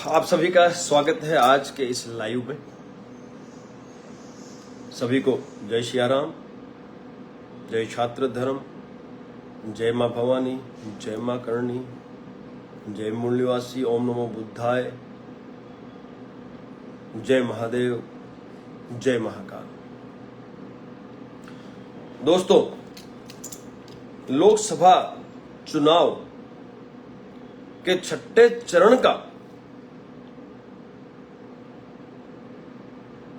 आप सभी का स्वागत है आज के इस लाइव में। सभी को जय श्री राम, जय छात्र धर्म, जय मां भवानी, जय मां करणी, जय मूल्यवासी, ओम नमो बुद्धाय, जय महादेव, जय महाकाल। दोस्तों, लोकसभा चुनाव के छठे चरण का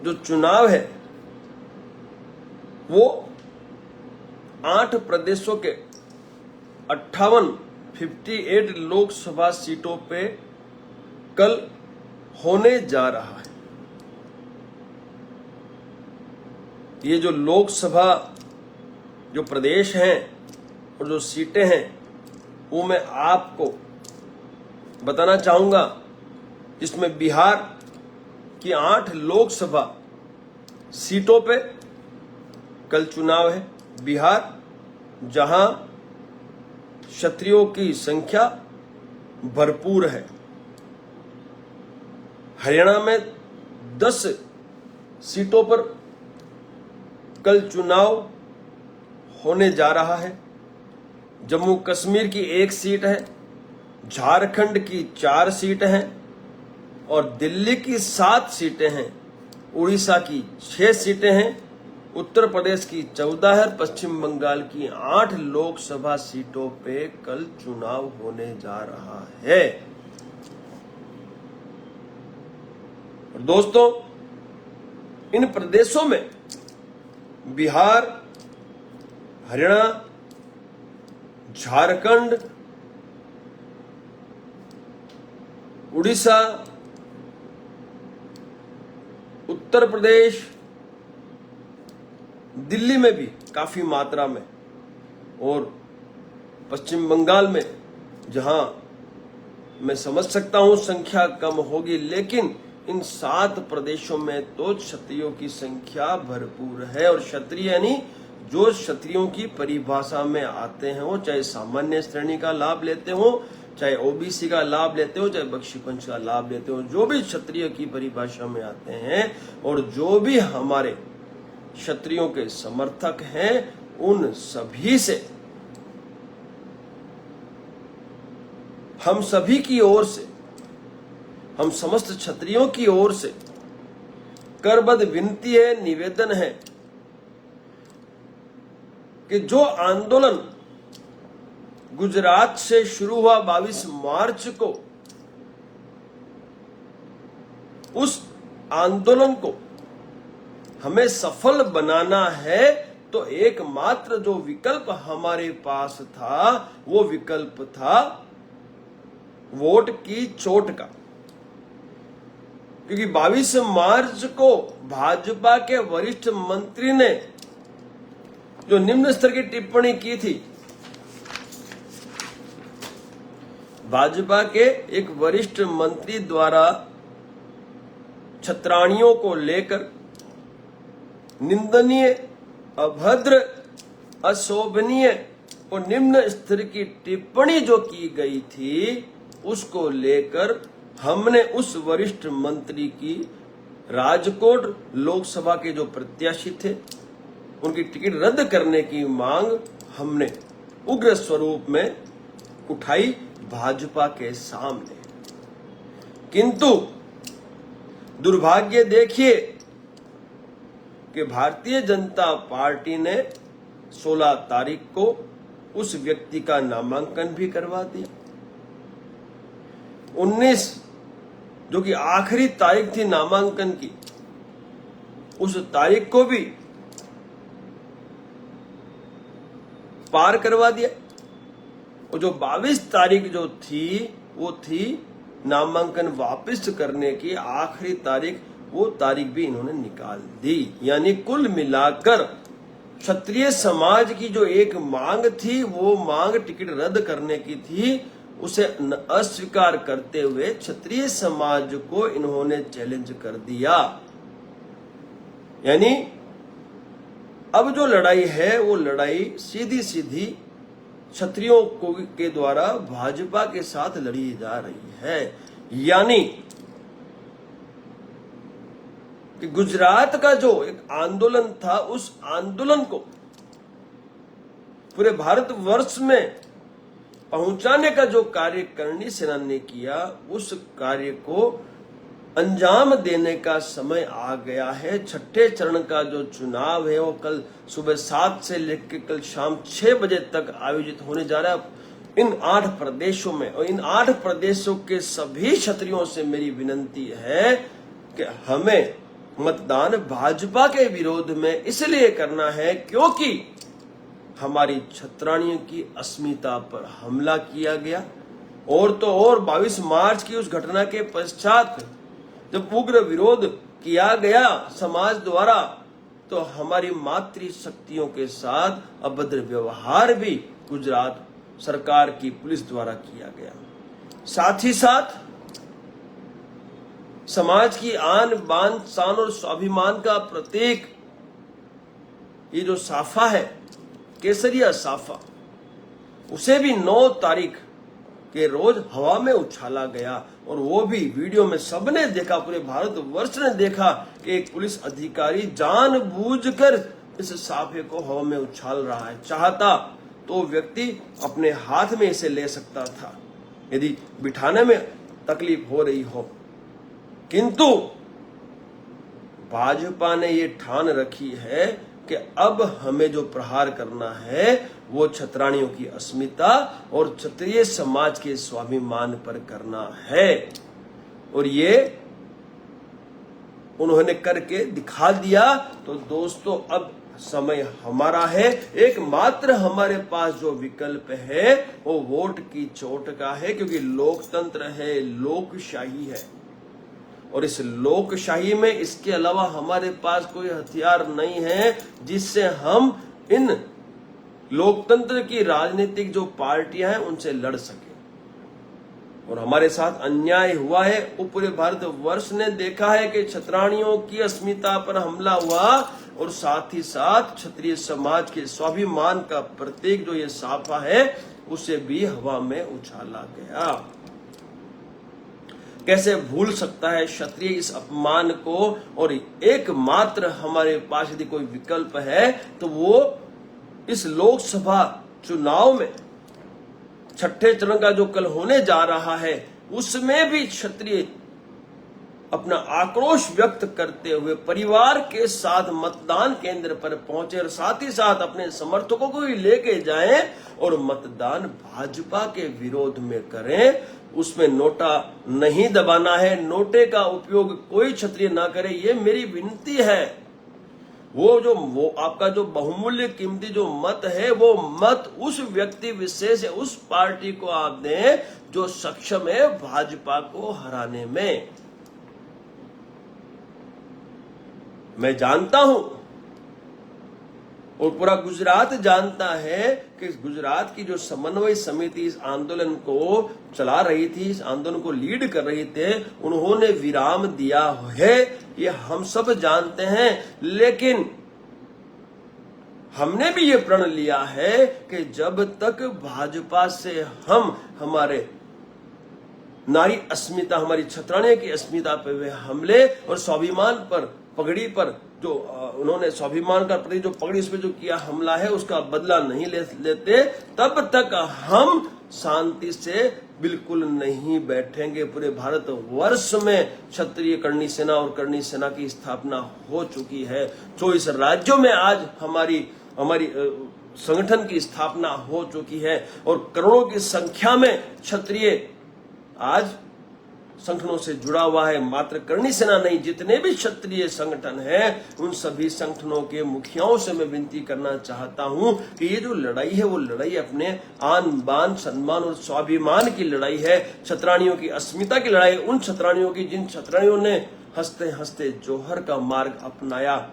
जो चुनाव है वो 8 प्रदेशों के 58 लोकसभा सीटों पे कल होने जा रहा है। ये जो लोकसभा जो प्रदेश हैं और जो सीटें हैं वो मैं आपको बताना चाहूंगा। इसमें बिहार की 8 लोकसभा सीटों पे कल चुनाव है। बिहार जहां क्षत्रियों की संख्या भरपूर है। हरियाणा में 10 सीटों पर कल चुनाव होने जा रहा है। जम्मू कश्मीर की 1 सीट है, झारखंड की 4 सीट हैं और दिल्ली की 7 सीटें हैं। उड़ीसा की 6 सीटें हैं, उत्तर प्रदेश की 14 है, पश्चिम बंगाल की 8 लोकसभा सीटों पे कल चुनाव होने जा रहा है। और दोस्तों, इन प्रदेशों में बिहार, हरियाणा, झारखंड, उड़ीसा, उत्तर प्रदेश, दिल्ली में भी काफी मात्रा में और पश्चिम बंगाल में जहां मैं समझ सकता हूं संख्या कम होगी, लेकिन इन 7 प्रदेशों में तो क्षत्रियों की संख्या भरपूर है। और क्षत्रिय यानी जो क्षत्रियों की परिभाषा में आते हैं, वो चाहे सामान्य श्रेणी का लाभ लेते हो, चाहे ओबीसी का लाभ लेते हो, चाहे बख्शी पंच का लाभ लेते हो, जो भी क्षत्रिय की परिभाषा में आते हैं और जो भी हमारे क्षत्रियों के समर्थक हैं, उन सभी से हम सभी की ओर से, हम समस्त क्षत्रियों की ओर से करबद्ध विनती है, निवेदन है कि जो आंदोलन गुजरात से शुरू हुआ 22 मार्च को, उस आंदोलन को हमें सफल बनाना है तो एकमात्र जो विकल्प हमारे पास था वो विकल्प था वोट की चोट का। क्योंकि 22 मार्च को भाजपा के वरिष्ठ मंत्री ने जो निम्न स्तर की टिप्पणी की थी, भाजपा के एक वरिष्ठ मंत्री द्वारा छत्राणियों को लेकर निंदनीय, अभद्र, अशोभनीय और निम्न स्तर की टिप्पणी जो की गई थी, उसको लेकर हमने उस वरिष्ठ मंत्री की राजकोट लोकसभा के जो प्रत्याशी थे उनकी टिकट रद्द करने की मांग हमने उग्र स्वरूप में उठाई भाजपा के सामने। किंतु दुर्भाग्य देखिए कि भारतीय जनता पार्टी ने 16 तारीख को उस व्यक्ति का नामांकन भी करवा दिया। 19 जो कि आखिरी तारीख थी नामांकन की, उस तारीख को भी पार करवा दिया। और जो 22 तारीख जो थी वो थी नामांकन वापस करने की आखिरी तारीख, वो तारीख भी इन्होंने निकाल दी। यानी कुल मिलाकर क्षत्रिय समाज की जो एक मांग थी, वो मांग टिकट रद्द करने की थी, उसे अस्वीकार करते हुए क्षत्रिय समाज को इन्होंने चैलेंज कर दिया। यानी अब जो लड़ाई है वो लड़ाई सीधी सीधी क्षत्रियों के द्वारा भाजपा के साथ लड़ी जा रही है। यानी कि गुजरात का जो एक आंदोलन था, उस आंदोलन को पूरे भारतवर्ष में पहुंचाने का जो कार्य करणी सेना ने किया, उस कार्य को अंजाम देने का समय आ गया है। छठे चरण का जो चुनाव है वो कल सुबह 7 से लेकर कल शाम 6 बजे तक आयोजित होने जा रहा है इन 8 प्रदेशों में। और इन 8 प्रदेशों के सभी क्षत्रियों से मेरी विनती है कि हमें मतदान भाजपा के विरोध में इसलिए करना है क्योंकि हमारी क्षत्राणियों की अस्मिता पर हमला किया गया। और तो और 22 मार्च की उस घटना के पश्चात जब उग्र विरोध किया गया समाज द्वारा, तो हमारी मातृ शक्तियों के साथ अभद्र व्यवहार भी गुजरात सरकार की पुलिस द्वारा किया गया। साथ ही साथ समाज की आन बान शान और स्वाभिमान का प्रतीक ये जो साफा है, केसरिया साफा, उसे भी 9 तारीख के रोज हवा में उछाला गया। और वो भी वीडियो में सबने देखा, पूरे भारतवर्ष ने देखा कि एक पुलिस अधिकारी जानबूझकर इस साफे को हवा में उछाल रहा है। चाहता तो व्यक्ति अपने हाथ में इसे ले सकता था यदि बिठाने में तकलीफ हो रही हो, किंतु भाजपा ने ये ठान रखी है कि अब हमें जो प्रहार करना है वो क्षत्राणियों की अस्मिता और क्षत्रिय समाज के स्वाभिमान पर करना है। और ये उन्होंने करके दिखा दिया। तो दोस्तों, अब समय हमारा है। एकमात्र हमारे पास जो विकल्प है वो वोट की चोट का है, क्योंकि लोकतंत्र है, लोकशाही है। और इस लोकशाही में इसके अलावा हमारे पास कोई हथियार नहीं है जिससे हम इन लोकतंत्र की राजनीतिक जो पार्टियां हैं उनसे लड़ सके। और हमारे साथ अन्याय हुआ है, वो पूरे भारतवर्ष ने देखा है कि क्षत्राणियों की अस्मिता पर हमला हुआ और साथ ही साथ क्षत्रिय समाज के स्वाभिमान का प्रतीक जो ये साफा है उसे भी हवा में उछाला गया। कैसे भूल सकता है क्षत्रिय इस अपमान को। और एकमात्र हमारे पास यदि कोई विकल्प है तो वो इस लोकसभा चुनाव में छठे चरण का जो कल होने जा रहा है उसमें भी क्षत्रिय अपना आक्रोश व्यक्त करते हुए परिवार के साथ मतदान केंद्र पर पहुंचे और साथ ही साथ अपने समर्थकों को भी लेके जाएं और मतदान भाजपा के विरोध में करें। उसमें नोटा नहीं दबाना है, नोटे का उपयोग कोई क्षत्रिय ना करे, ये मेरी विनती है। वो आपका जो बहुमूल्य कीमती जो मत है वो मत उस व्यक्ति विशेष है, उस पार्टी को आप दें जो सक्षम है भाजपा को हराने में। मैं जानता हूं और पूरा गुजरात जानता है कि गुजरात की जो समन्वय समिति इस आंदोलन को चला रही थी, इस आंदोलन को लीड कर रही थे, उन्होंने विराम दिया है, ये हम सब जानते हैं। लेकिन हमने भी ये प्रण लिया है कि जब तक भाजपा से हम हमारे नारी अस्मिता, हमारी क्षत्राणियों की अस्मिता पे वे हमले और स्वाभिमान पर, पगड़ी पर जो उन्होंने स्वाभिमान का प्रति जो पगड़ी उस पर जो किया हमला है उसका बदला नहीं लेते, तब तक हम शांति से बिल्कुल नहीं बैठेंगे। पूरे भारतवर्ष में क्षत्रिय करणी सेना और करणी सेना की स्थापना हो चुकी है। 24 राज्यों में आज हमारी संगठन की स्थापना हो चुकी है और करोड़ों की संख्या में क्षत्रिय आज संगठनों से जुड़ा हुआ है। मात्र करणी सेना नहीं, जितने भी क्षत्रिय संगठन हैं उन सभी संगठनों के मुखियाओं से मैं विनती करना चाहता हूं कि ये जो लड़ाई है वो लड़ाई अपने आन बान सम्मान और स्वाभिमान की लड़ाई है, क्षत्राणियों की अस्मिता की लड़ाई। उन क्षत्राणियों की जिन क्षत्राणियों ने हंसते हंसते जौहर का मार्ग अपनाया,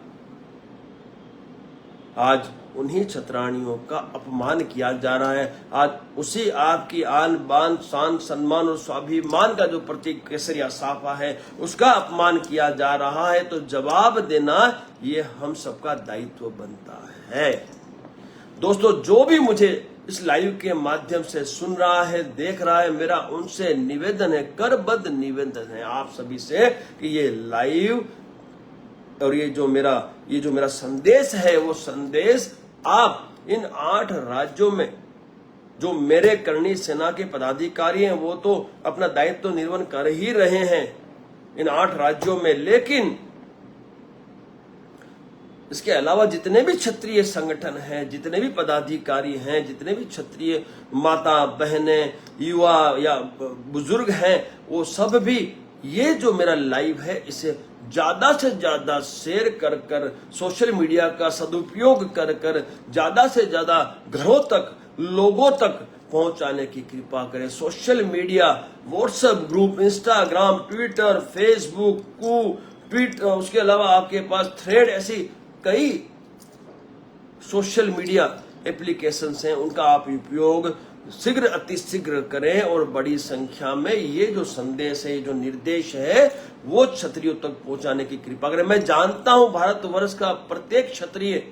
आज उन्हीं क्षत्राणियों का अपमान किया जा रहा है। आज उसी आपकी आन बान शान सम्मान और स्वाभिमान का जो प्रतीक केसरिया साफा है उसका अपमान किया जा रहा है। तो जवाब देना ये हम सबका दायित्व बनता है। दोस्तों, जो भी मुझे इस लाइव के माध्यम से सुन रहा है, देख रहा है, मेरा उनसे निवेदन है, करबद्ध निवेदन है आप सभी से कि ये लाइव और ये जो मेरा संदेश है, वो संदेश आप इन 8 राज्यों में जो मेरे करणी सेना के पदाधिकारी हैं वो तो अपना दायित्व निर्वहन कर ही रहे हैं इन 8 राज्यों में, लेकिन इसके अलावा जितने भी क्षत्रिय संगठन हैं, जितने भी पदाधिकारी हैं, जितने भी क्षत्रिय माता बहनें, युवा या बुजुर्ग हैं, वो सब भी ये जो मेरा लाइव है इसे ज्यादा से ज्यादा शेयर कर कर, सोशल मीडिया का सदुपयोग कर कर ज्यादा से ज्यादा घरों तक, लोगों तक पहुंचाने की कृपा करें। Social media, WhatsApp group, Instagram, Twitter, Facebook, उसके अलावा आपके पास थ्रेड, ऐसी कई सोशल मीडिया एप्लीकेशंस हैं, उनका आप उपयोग शीघ्र अतिशीघ्र करें और बड़ी संख्या में ये जो संदेश है, ये जो निर्देश है, वो क्षत्रियों तक पहुंचाने की कृपा करें। मैं जानता हूं भारतवर्ष का प्रत्येक क्षत्रिय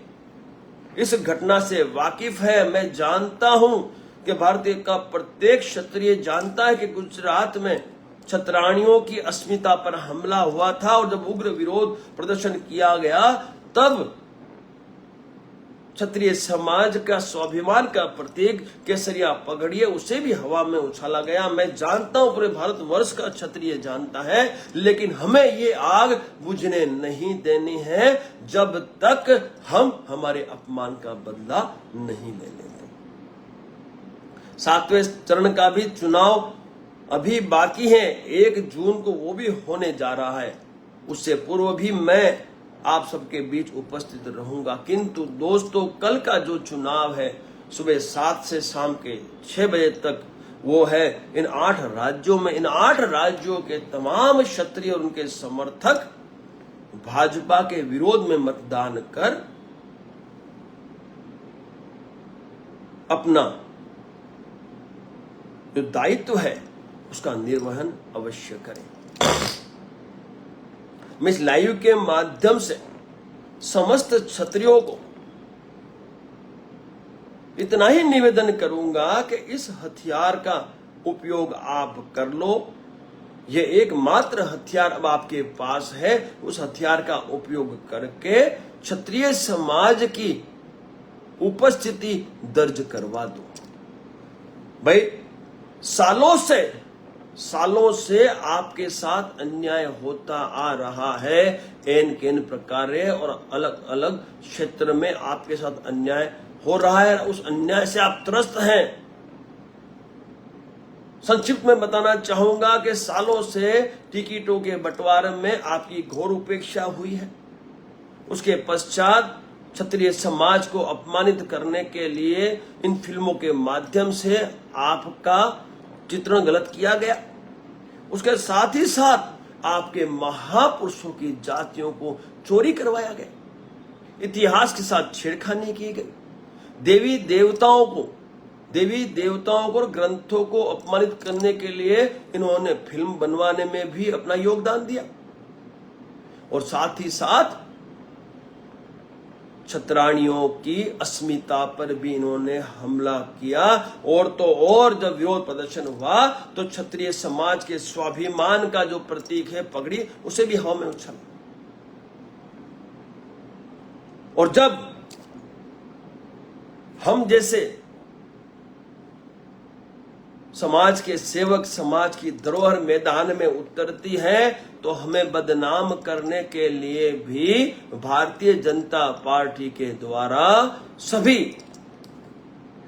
इस घटना से वाकिफ है। मैं जानता हूं कि भारतीय का प्रत्येक क्षत्रिय जानता है कि गुजरात में क्षत्राणियों की अस्मिता पर हमला हुआ था और जब उग्र विरोध प्रदर्शन किया गया तब क्षत्रिय समाज का स्वाभिमान का प्रतीक केसरिया पगड़िए उसे भी हवा में उछाला गया। मैं जानता हूं पूरे भारतवर्ष का क्षत्रिय जानता है, लेकिन हमें ये आग बुझने नहीं देनी है जब तक हम हमारे अपमान का बदला नहीं ले लेते। 7वें चरण का भी चुनाव अभी बाकी है, 1 जून को वो भी होने जा रहा है। उससे पूर्व भी मैं आप सबके बीच उपस्थित रहूंगा, किंतु दोस्तों कल का जो चुनाव है सुबह 7 से शाम के 6 बजे तक, वो है इन 8 राज्यों में। इन 8 राज्यों के तमाम क्षत्रिय और उनके समर्थक भाजपा के विरोध में मतदान कर अपना जो दायित्व है उसका निर्वहन अवश्य करें। मैं इस लाइव के माध्यम से समस्त क्षत्रियों को इतना ही निवेदन करूंगा कि इस हथियार का उपयोग आप कर लो। ये एकमात्र हथियार अब आपके पास है, उस हथियार का उपयोग करके क्षत्रिय समाज की उपस्थिति दर्ज करवा दो। भाई सालों से आपके साथ अन्याय होता आ रहा है, एन केन प्रकार और अलग अलग क्षेत्र में आपके साथ अन्याय हो रहा है। उस अन्याय से आप त्रस्त हैं। संक्षिप्त में बताना चाहूंगा कि सालों से टिकटों के बंटवारे में आपकी घोर उपेक्षा हुई है। उसके पश्चात क्षत्रिय समाज को अपमानित करने के लिए इन फिल्मों के माध्यम से आपका चित्रण गलत किया गया। उसके साथ ही साथ आपके महापुरुषों की जातियों को चोरी करवाया गया, इतिहास के साथ छेड़खानी की गई, देवी देवताओं को और ग्रंथों को अपमानित करने के लिए इन्होंने फिल्म बनवाने में भी अपना योगदान दिया, और साथ ही साथ क्षत्राणियों की अस्मिता पर भी इन्होंने हमला किया। और तो और जब विरोध प्रदर्शन हुआ तो क्षत्रिय समाज के स्वाभिमान का जो प्रतीक है पगड़ी, उसे भी हवा में उछाला। और जब हम जैसे समाज के सेवक समाज की धरोहर मैदान में उतरती है तो हमें बदनाम करने के लिए भी भारतीय जनता पार्टी के द्वारा सभी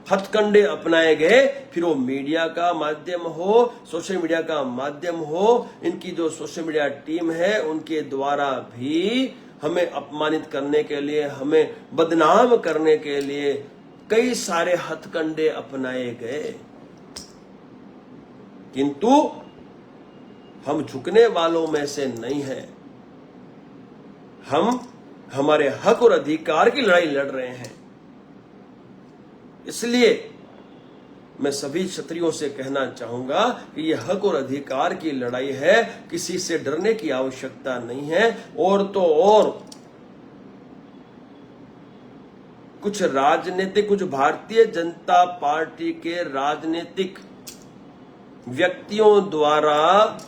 हथकंडे अपनाए गए। फिर वो मीडिया का माध्यम हो, सोशल मीडिया का माध्यम हो, इनकी जो सोशल मीडिया टीम है उनके द्वारा भी हमें अपमानित करने के लिए, हमें बदनाम करने के लिए कई सारे हथकंडे अपनाए गए। किंतु हम झुकने वालों में से नहीं हैं। हम हमारे हक और अधिकार की लड़ाई लड़ रहे हैं। इसलिए मैं सभी क्षत्रियों से कहना चाहूंगा कि यह हक और अधिकार की लड़ाई है, किसी से डरने की आवश्यकता नहीं है। और तो और कुछ भारतीय जनता पार्टी के राजनीतिक व्यक्तियों द्वारा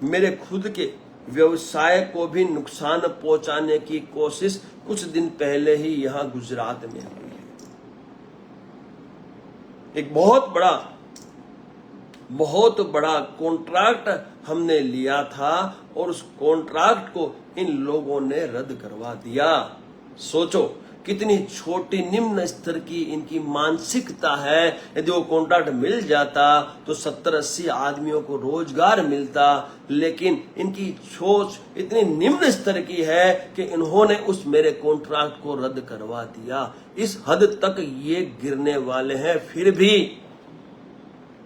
मेरे खुद के व्यवसाय को भी नुकसान पहुंचाने की कोशिश कुछ दिन पहले ही यहां गुजरात में हुई है। एक बहुत बड़ा कॉन्ट्रैक्ट हमने लिया था और उस कॉन्ट्रैक्ट को इन लोगों ने रद्द करवा दिया। सोचो कितनी छोटी निम्न स्तर की इनकी मानसिकता है। यदि वो कॉन्ट्रैक्ट मिल जाता तो 70-80 आदमियों को रोजगार मिलता, लेकिन इनकी सोच इतनी निम्न स्तर की है कि इन्होंने उस मेरे कॉन्ट्रैक्ट को रद्द करवा दिया। इस हद तक ये गिरने वाले हैं। फिर भी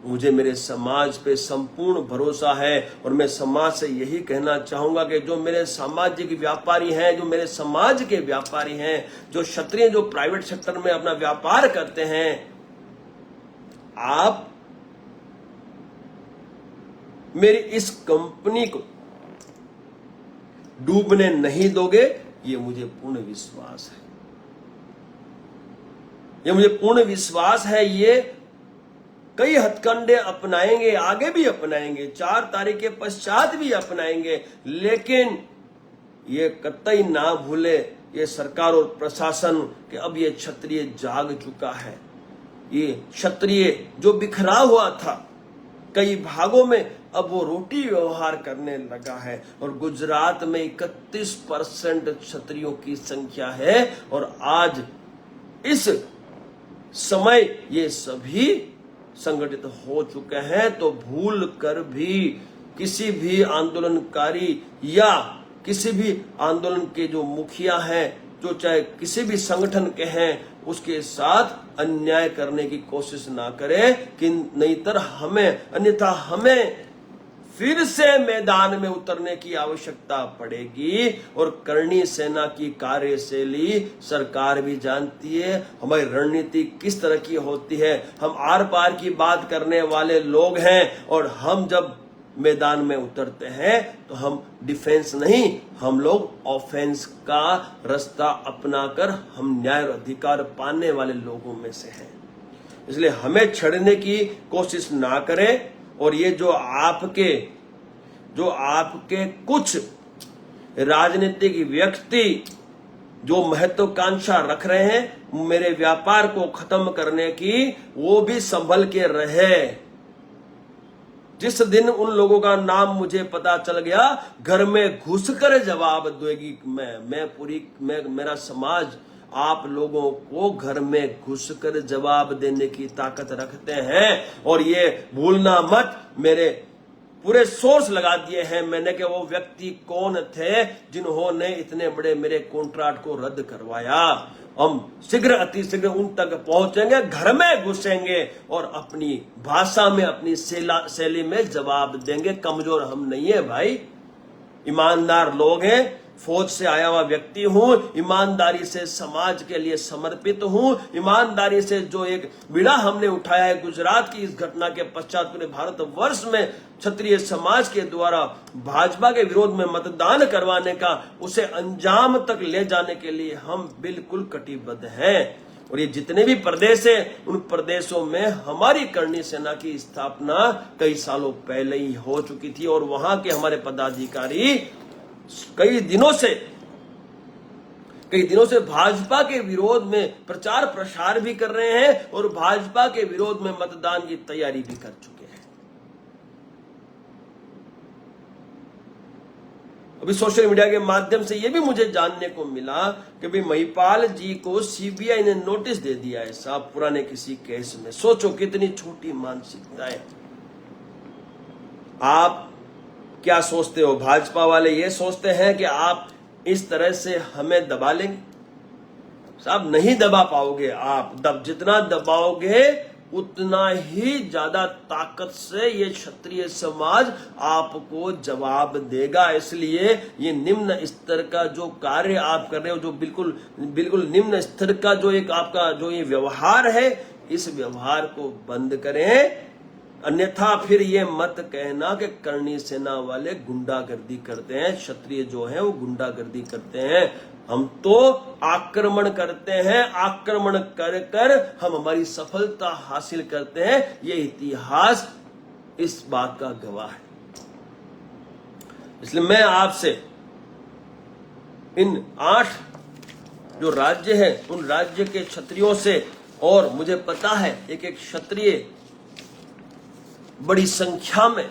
मुझे मेरे समाज पे संपूर्ण भरोसा है और मैं समाज से यही कहना चाहूंगा कि जो मेरे सामाजिक व्यापारी हैं, जो मेरे समाज के व्यापारी हैं, जो क्षत्रिय जो प्राइवेट सेक्टर में अपना व्यापार करते हैं, आप मेरी इस कंपनी को डूबने नहीं दोगे, ये मुझे पूर्ण विश्वास है। ये मुझे पूर्ण विश्वास है। ये कई हथकंडे अपनाएंगे, आगे भी अपनाएंगे, 4 तारीख के पश्चात भी अपनाएंगे, लेकिन ये कतई ना भूले ये सरकार और प्रशासन कि अब ये क्षत्रिय जाग चुका है। ये क्षत्रिय जो बिखरा हुआ था कई भागों में, अब वो रोटी व्यवहार करने लगा है। और गुजरात में 31% क्षत्रियों की संख्या है और आज इस समय ये सभी संगठित हो चुके हैं। तो भूल कर भी किसी भी आंदोलनकारी या किसी भी आंदोलन के जो मुखिया हैं, जो चाहे किसी भी संगठन के हैं, उसके साथ अन्याय करने की कोशिश ना करें, कि अन्यथा हमें फिर से मैदान में उतरने की आवश्यकता पड़ेगी। और करणी सेना की कार्यशैली सरकार भी जानती है, हमारी रणनीति किस तरह की होती है। हम आर पार की बात करने वाले लोग हैं और हम जब मैदान में उतरते हैं तो हम डिफेंस नहीं, हम लोग ऑफेंस का रास्ता अपनाकर हम न्याय और अधिकार पाने वाले लोगों में से हैं। इसलिए हमें छड़ने की कोशिश ना करें। और ये जो आपके कुछ राजनीतिक व्यक्ति जो महत्वाकांक्षा रख रहे हैं मेरे व्यापार को खत्म करने की, वो भी संभल के रहे। जिस दिन उन लोगों का नाम मुझे पता चल गया, घर में घुसकर जवाब देगी मेरा समाज आप लोगों को घर में घुसकर जवाब देने की ताकत रखते हैं। और ये भूलना मत, मेरे पूरे सोर्स लगा दिए हैं मैंने कि वो व्यक्ति कौन थे जिन्होंने इतने बड़े मेरे कॉन्ट्रैक्ट को रद्द करवाया। हम अतिशीघ्र उन तक पहुंचेंगे, घर में घुसेंगे और अपनी भाषा में, अपनी शैली में जवाब देंगे। कमजोर हम नहीं है भाई, ईमानदार लोग हैं। फौज से आया हुआ व्यक्ति हूं, ईमानदारी से समाज के लिए समर्पित हूं। ईमानदारी से जो एक बीड़ा हमने उठाया है गुजरात की इस घटना के पश्चात पूरे भारतवर्ष में क्षत्रिय समाज के द्वारा भाजपा के विरोध में मतदान करवाने का, उसे अंजाम तक ले जाने के लिए हम बिल्कुल कटिबद्ध हैं। और ये जितने भी प्रदेश है, उन प्रदेशों में हमारी करणी सेना की स्थापना कई सालों पहले ही हो चुकी थी और वहां के हमारे पदाधिकारी कई दिनों से भाजपा के विरोध में प्रचार प्रसार भी कर रहे हैं और भाजपा के विरोध में मतदान की तैयारी भी कर चुके हैं। अभी सोशल मीडिया के माध्यम से यह भी मुझे जानने को मिला कि भाई महिपाल जी को सीबीआई ने नोटिस दे दिया है साहब, पुराने किसी केस में। सोचो कितनी छोटी मानसिकता है। आप क्या सोचते हो? भाजपा वाले ये सोचते हैं कि आप इस तरह से हमें दबा लेंगे? साहब नहीं दबा पाओगे आप। जितना दबाओगे उतना ही ज्यादा ताकत से ये क्षत्रिय समाज आपको जवाब देगा। इसलिए ये निम्न स्तर का जो कार्य आप कर रहे हो, जो बिल्कुल निम्न स्तर का जो एक आपका जो ये व्यवहार है, इस व्यवहार को बंद करें। अन्यथा फिर ये मत कहना कि करणी सेना वाले गुंडागर्दी करते हैं, क्षत्रिय जो है वो गुंडागर्दी करते हैं। हम तो आक्रमण करते हैं, आक्रमण कर हम हमारी सफलता हासिल करते हैं। ये इतिहास इस बात का गवाह है। इसलिए मैं आपसे इन 8 जो राज्य है उन राज्य के क्षत्रियों से, और मुझे पता है एक एक क्षत्रिय बड़ी संख्या में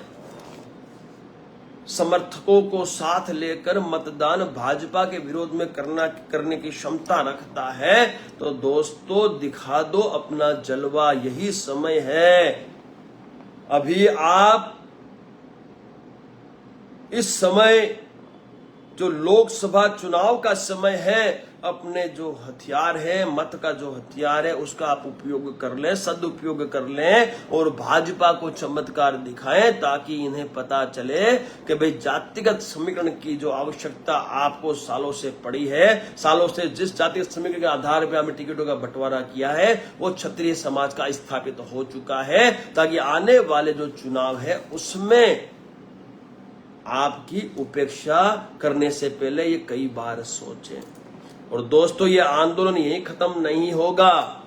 समर्थकों को साथ लेकर मतदान भाजपा के विरोध में करने की क्षमता रखता है, तो दोस्तों दिखा दो अपना जलवा, यही समय है। अभी आप इस समय जो लोकसभा चुनाव का समय है, अपने जो हथियार है, मत का जो हथियार है, उसका आप उपयोग कर लें, सदुपयोग कर लें और भाजपा को चमत्कार दिखाएं, ताकि इन्हें पता चले कि भाई जातिगत समीकरण की जो आवश्यकता आपको सालों से पड़ी है, सालों से जिस जातिगत समीकरण के आधार पर आपने टिकटों का बंटवारा किया है, वो क्षत्रिय समाज का स्थापित हो चुका है, ताकि आने वाले जो चुनाव है उसमें आपकी उपेक्षा करने से पहले ये कई बार सोचें। और दोस्तों, ये आंदोलन यहीं खत्म नहीं होगा,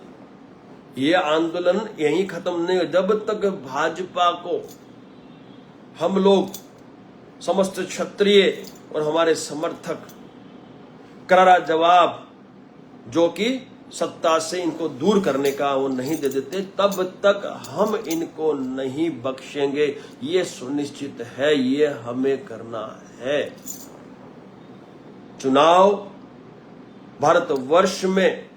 ये आंदोलन यहीं खत्म नहीं होगा जब तक भाजपा को हम लोग समस्त क्षत्रिय और हमारे समर्थक करारा जवाब जो कि सत्ता से इनको दूर करने का वो नहीं दे देते, तब तक हम इनको नहीं बख्शेंगे। ये सुनिश्चित है, ये हमें करना है। चुनाव भारतवर्ष में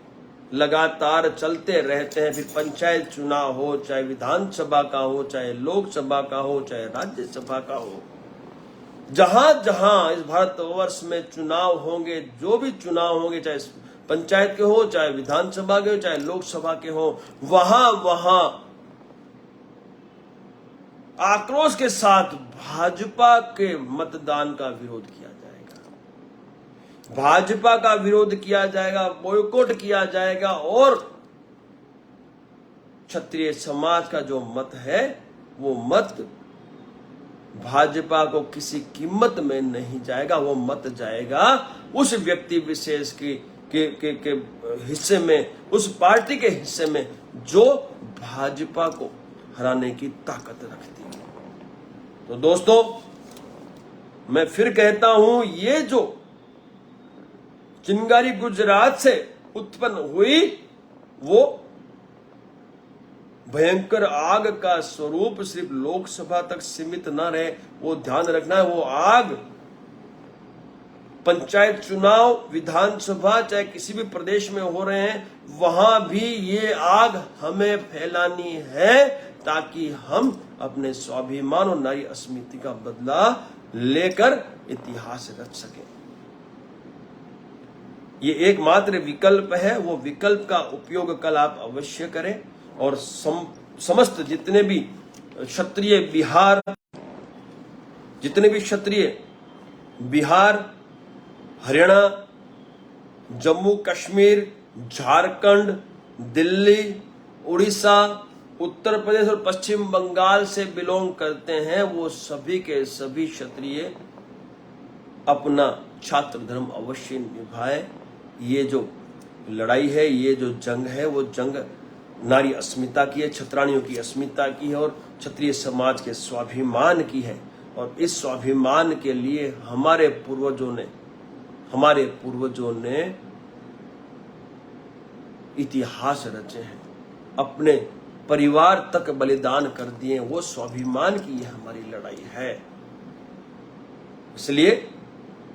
लगातार चलते रहते हैं, फिर पंचायत चुनाव हो, चाहे विधानसभा का हो, चाहे लोकसभा का हो, चाहे राज्यसभा का हो, जहां जहां इस भारतवर्ष में चुनाव होंगे, जो भी चुनाव होंगे, चाहे पंचायत के हो, चाहे विधानसभा के हो, चाहे लोकसभा के हो, वहां वहां आक्रोश के साथ भाजपा के मतदान का विरोध किया जाएगा, भाजपा का विरोध किया जाएगा, बॉयकॉट किया जाएगा, और क्षत्रिय समाज का जो मत है वो मत भाजपा को किसी कीमत में नहीं जाएगा, वो मत जाएगा उस व्यक्ति विशेष के हिस्से में, उस पार्टी के हिस्से में जो भाजपा को हराने की ताकत रखती है। तो दोस्तों, मैं फिर कहता हूं, ये जो चिंगारी गुजरात से उत्पन्न हुई, वो भयंकर आग का स्वरूप सिर्फ लोकसभा तक सीमित न रहे, वो ध्यान रखना है। वो आग पंचायत चुनाव, विधानसभा, चाहे किसी भी प्रदेश में हो रहे हैं, वहां भी ये आग हमें फैलानी है, ताकि हम अपने स्वाभिमान और नारी अस्मिता का बदला लेकर इतिहास रच सकें। ये एकमात्र विकल्प है, वो विकल्प का उपयोग कल आप अवश्य करें। और समस्त जितने भी क्षत्रिय बिहार, हरियाणा, जम्मू कश्मीर, झारखंड, दिल्ली, उड़ीसा, उत्तर प्रदेश और पश्चिम बंगाल से बिलोंग करते हैं, वो सभी के सभी क्षत्रिय अपना छात्र धर्म अवश्य निभाए। ये जो लड़ाई है, ये जो जंग है, वो जंग नारी अस्मिता की है, क्षत्राणियों की अस्मिता की है और क्षत्रिय समाज के स्वाभिमान की है। और इस स्वाभिमान के लिए हमारे पूर्वजों ने इतिहास रचे हैं, अपने परिवार तक बलिदान कर दिए। वो स्वाभिमान की ये हमारी लड़ाई है। इसलिए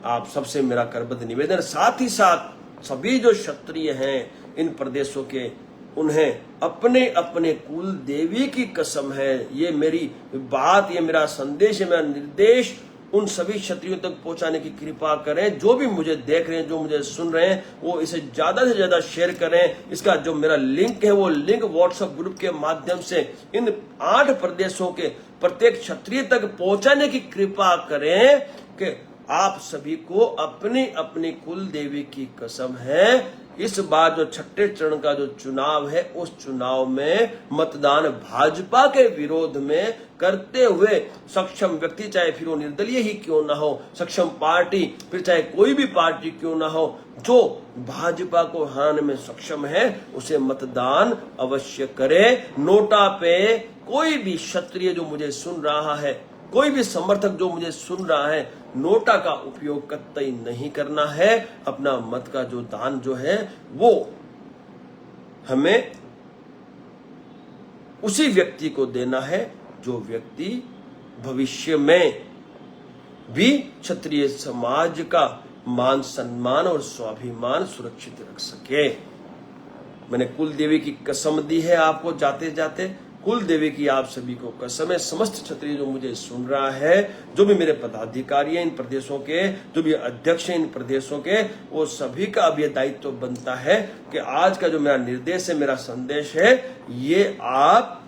आप सबसे मेरा करबद्ध निवेदन, साथ ही साथ सभी जो क्षत्रिय हैं इन प्रदेशों के, उन्हें अपने अपने कुल देवी की कसम है, ये मेरी बात, ये मेरा संदेश, ये मेरा निर्देश उन सभी क्षत्रियों तक पहुंचाने की कृपा करें। जो भी मुझे देख रहे हैं, जो मुझे सुन रहे हैं, वो इसे ज्यादा से ज्यादा शेयर करें। इसका जो मेरा लिंक है, वो लिंक व्हाट्सएप ग्रुप के माध्यम से इन 8 प्रदेशों के प्रत्येक क्षत्रिय तक पहुंचाने की कृपा करें कि आप सभी को अपनी अपनी कुल देवी की कसम है, इस बार जो 6ठे चरण का जो चुनाव है, उस चुनाव में मतदान भाजपा के विरोध में करते हुए सक्षम व्यक्ति, चाहे फिर वो निर्दलीय ही क्यों ना हो, सक्षम पार्टी, फिर चाहे कोई भी पार्टी क्यों ना हो, जो भाजपा को हराने में सक्षम है, उसे मतदान अवश्य करे। नोटा पे कोई भी क्षत्रिय जो मुझे सुन रहा है, कोई भी समर्थक जो मुझे सुन रहा है, नोटा का उपयोग कतई नहीं करना है। अपना मत का जो दान जो है वो हमें उसी व्यक्ति को देना है जो व्यक्ति भविष्य में भी क्षत्रिय समाज का मान सम्मान और स्वाभिमान सुरक्षित रख सके। मैंने कुल देवी की कसम दी है आपको जाते जाते। कुल देवी की आप सभी को कसम है, समस्त क्षत्रिय जो मुझे सुन रहा है, जो भी मेरे पदाधिकारी हैं इन प्रदेशों के, जो भी अध्यक्ष हैं इन प्रदेशों के, वो सभी का अब ये दायित्व बनता है कि आज का जो मेरा निर्देश है, मेरा संदेश है, ये आप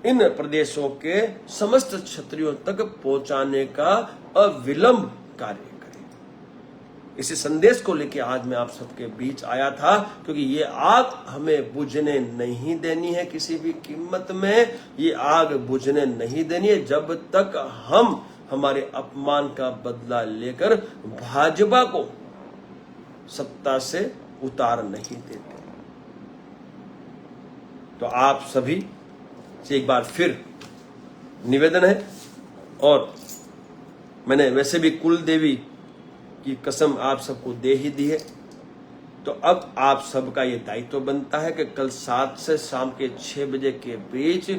इन प्रदेशों के समस्त क्षत्रियों तक पहुंचाने का अविलंब कार्य करें। इसी संदेश को लेकर आज मैं आप सबके बीच आया था, क्योंकि ये आग हमें बुझने नहीं देनी है किसी भी कीमत में। ये आग बुझने नहीं देनी है जब तक हम हमारे अपमान का बदला लेकर भाजपा को सत्ता से उतार नहीं देते। तो आप सभी से एक बार फिर निवेदन है, और मैंने वैसे भी कुल देवी की कसम आप सबको दे ही दी है, तो अब आप सबका ये दायित्व बनता है कि कल 7 से शाम के 6 बजे के बीच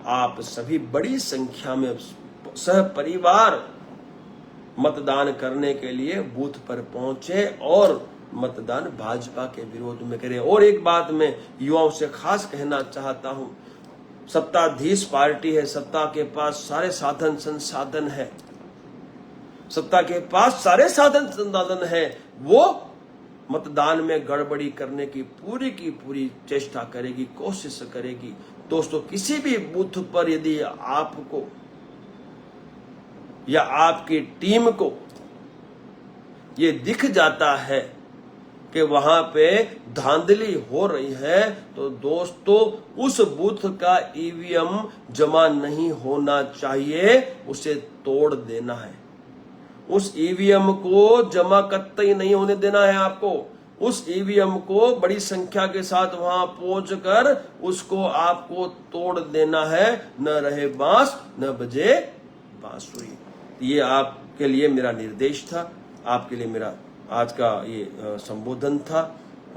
आप सभी बड़ी संख्या में सह परिवार मतदान करने के लिए बूथ पर पहुंचे और मतदान भाजपा के विरोध में करें। और एक बात मैं युवाओं से खास कहना चाहता हूं, सत्ताधीश पार्टी है, सत्ता के पास सारे साधन संसाधन है, सत्ता के पास सारे साधन संसाधन है, वो मतदान में गड़बड़ी करने की पूरी चेष्टा करेगी, कोशिश करेगी। दोस्तों, किसी भी बूथ पर यदि आपको या आपकी टीम को ये दिख जाता है कि वहां पे धांधली हो रही है, तो दोस्तों उस बूथ का ईवीएम जमा नहीं होना चाहिए, उसे तोड़ देना है। उस ईवीएम को जमा कतई नहीं होने देना है आपको। उस ईवीएम को बड़ी संख्या के साथ वहां पहुंचकर उसको आपको तोड़ देना है। न रहे बांस न बजे बांसुरी। ये आपके लिए मेरा निर्देश था, आपके लिए मेरा आज का ये संबोधन था।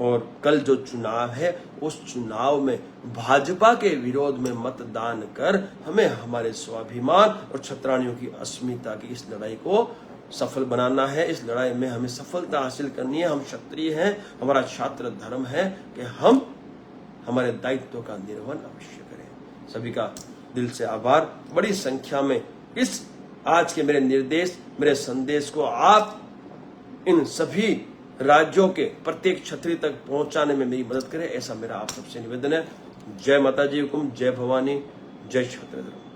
और कल जो चुनाव है, उस चुनाव में भाजपा के विरोध में मतदान कर हमें हमारे स्वाभिमान और क्षत्राणियों की अस्मिता की इस लड़ाई को सफल बनाना है। इस लड़ाई में हमें सफलता हासिल करनी है। हम क्षत्रिय हैं, हमारा छात्र धर्म है कि हम हमारे दायित्व का निर्वहन अवश्य करें। सभी का दिल से आभार। बड़ी संख्या में इस आज के मेरे निर्देश, मेरे संदेश को आप इन सभी राज्यों के प्रत्येक क्षत्रिय तक पहुंचाने में मेरी मदद करें, ऐसा मेरा आप सबसे निवेदन है। जय माता जी हुकुम, जय भवानी, जय क्षत्र धर्म।